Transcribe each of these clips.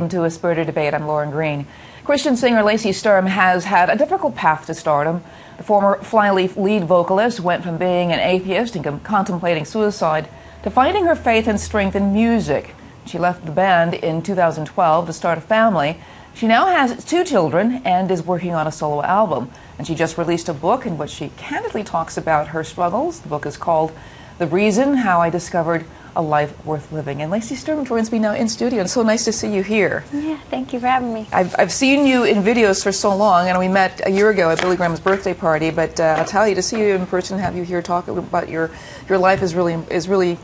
Welcome to A Spirited Debate. I'm Lauren Green. Christian singer Lacey Sturm has had a difficult path to stardom. The former Flyleaf lead vocalist went from being an atheist and contemplating suicide to finding her faith and strength in music. She left the band in 2012 to start a family. She now has 2 children and is working on a solo album. And she just released a book in which she candidly talks about her struggles. The book is called The Reason How I Discovered a Life Worth Living. And Lacey Sturm joins me now in studio. It's so nice to see you here. Yeah, thank you for having me. I've seen you in videos for so long, and we met a year ago at Billy Graham's birthday party, but I'll tell you, to see you in person, have you here talk about your life is really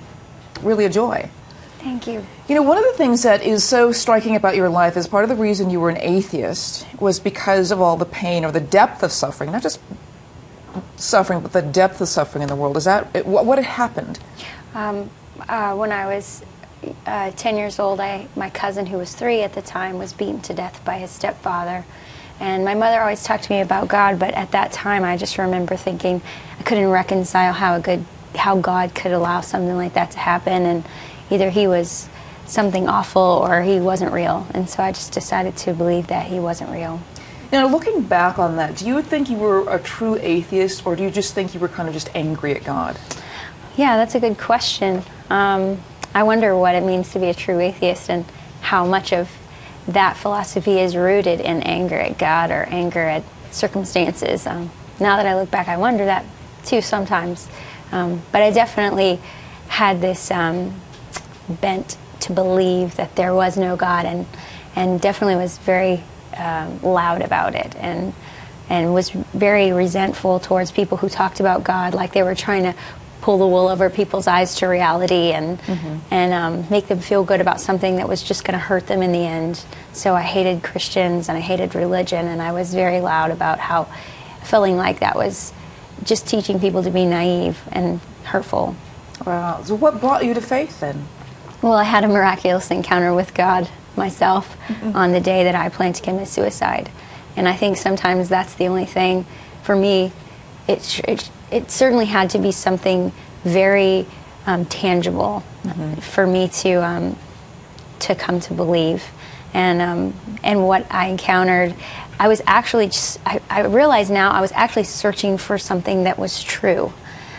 a joy. Thank you. You know, one of the things that is so striking about your life is part of the reason you were an atheist was because of all the pain or the depth of suffering, not just suffering, but the depth of suffering in the world. Is that what had happened? When I was 10 years old, my cousin, who was 3 at the time, was beaten to death by his stepfather. And my mother always talked to me about God, but at that time I just remember thinking I couldn't reconcile how God could allow something like that to happen, and either he was something awful or he wasn't real. And so I just decided to believe that he wasn't real. Now, looking back on that, do you think you were a true atheist, or do you just think you were kind of just angry at God? Yeah, that's a good question. I wonder what it means to be a true atheist and how much of that philosophy is rooted in anger at God or anger at circumstances. Now that I look back, I wonder that too sometimes. But I definitely had this bent to believe that there was no God, and definitely was very loud about it, and was very resentful towards people who talked about God like they were trying to pull the wool over people's eyes to reality and make them feel good about something that was just going to hurt them in the end. So I hated Christians and I hated religion, and I was very loud about how feeling like that was just teaching people to be naive and hurtful. Wow. So what brought you to faith then? Well, I had a miraculous encounter with God myself on the day that I planned to commit suicide. And I think sometimes that's the only thing for me. It certainly had to be something very tangible for me to come to believe. And what I encountered, I was actually I realize now I was actually searching for something that was true.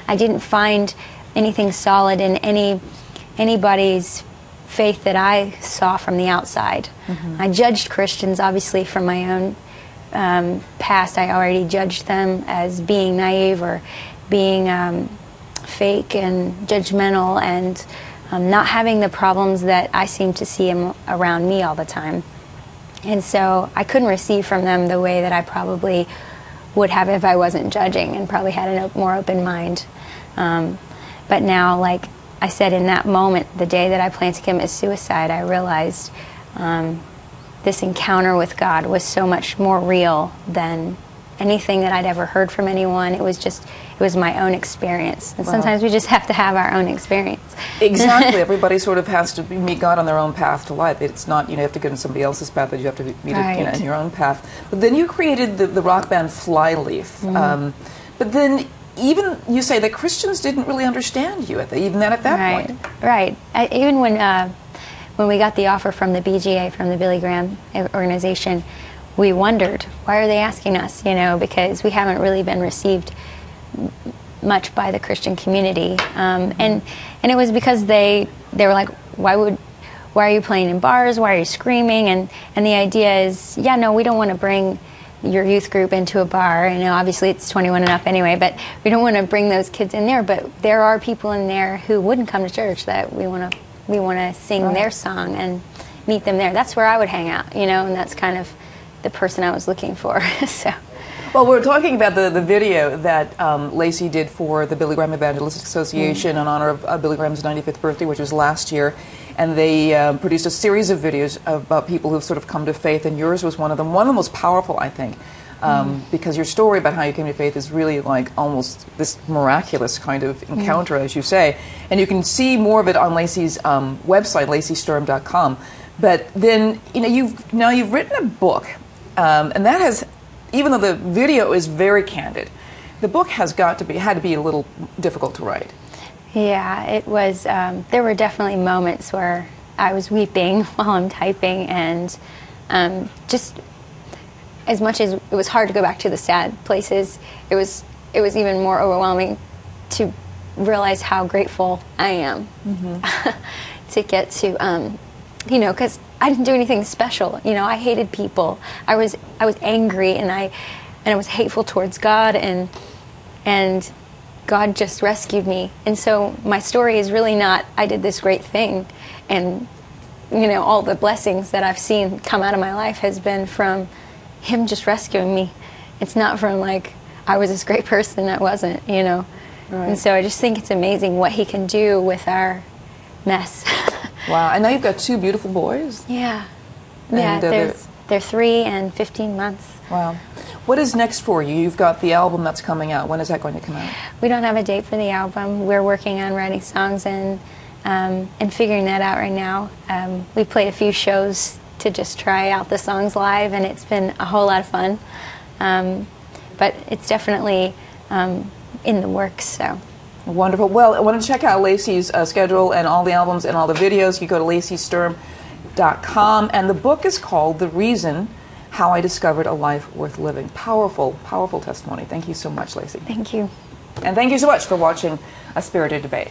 I didn't find anything solid in anybody's faith that I saw from the outside. I judged Christians, obviously, from my own past. I already judged them as being naive or being fake and judgmental and not having the problems that I seem to see around me all the time. And so I couldn't receive from them the way that I probably would have if I wasn't judging and probably had a more open mind. But now, like I said, in that moment, the day that I planned to commit suicide, I realized this encounter with God was so much more real than anything that I'd ever heard from anyone. It was my own experience. And sometimes we just have to have our own experience. Exactly. Everybody sort of has to meet God on their own path to life. It's not, you have to get in somebody else's path, that you have to meet it in your own path. But then you created the rock band Flyleaf. But then even you say that Christians didn't really understand you at that point. Right. Even when we got the offer from the BGA, from the Billy Graham organization, we wondered, why are they asking us? Because we haven't really been received much by the Christian community, and it was because they were like, why are you playing in bars? Why are you screaming? And the idea is, we don't want to bring your youth group into a bar. Obviously it's 21 and up anyway, but we don't want to bring those kids in there. But there are people in there who wouldn't come to church that we want to sing their song and meet them there. That's where I would hang out, and that's kind of the person I was looking for. So. Well, we're talking about the video that Lacey did for the Billy Graham Evangelistic Association in honor of Billy Graham's 95th birthday, which was last year. And they produced a series of videos about people who've sort of come to faith, and yours was one of them. One of the most powerful, I think, because your story about how you came to faith is really like almost this miraculous kind of encounter, as you say. And you can see more of it on Lacey's website, laceysturm.com. But then, you've written a book, and that has, even though the video is very candid, the book had to be a little difficult to write. Yeah, it was. There were definitely moments where I was weeping while I'm typing, and just as much as it was hard to go back to the sad places, it was even more overwhelming to realize how grateful I am to get to, you know, because I didn't do anything special. You know, I hated people. I was angry, and I was hateful towards God, and God just rescued me. And so my story is really not, I did this great thing, and, you know, all the blessings that I've seen come out of my life has been from Him just rescuing me. It's not from, like, I was this great person that wasn't, you know. Right. And so I just think it's amazing what He can do with our mess. Wow. And now you've got 2 beautiful boys. Yeah. And, yeah, they're 3 and 15 months. Wow. What is next for you? You've got the album that's coming out. When is that going to come out? We don't have a date for the album. We're working on writing songs and figuring that out right now. We played a few shows to just try out the songs live, and it's been a whole lot of fun. But it's definitely in the works. So. Wonderful. Well, I want to check out Lacey's schedule and all the albums and all the videos. You go to LaceySturm.com, and the book is called The Reason How I Discovered a Life Worth Living. Powerful, powerful testimony. Thank you so much, Lacey. Thank you. And thank you so much for watching A Spirited Debate.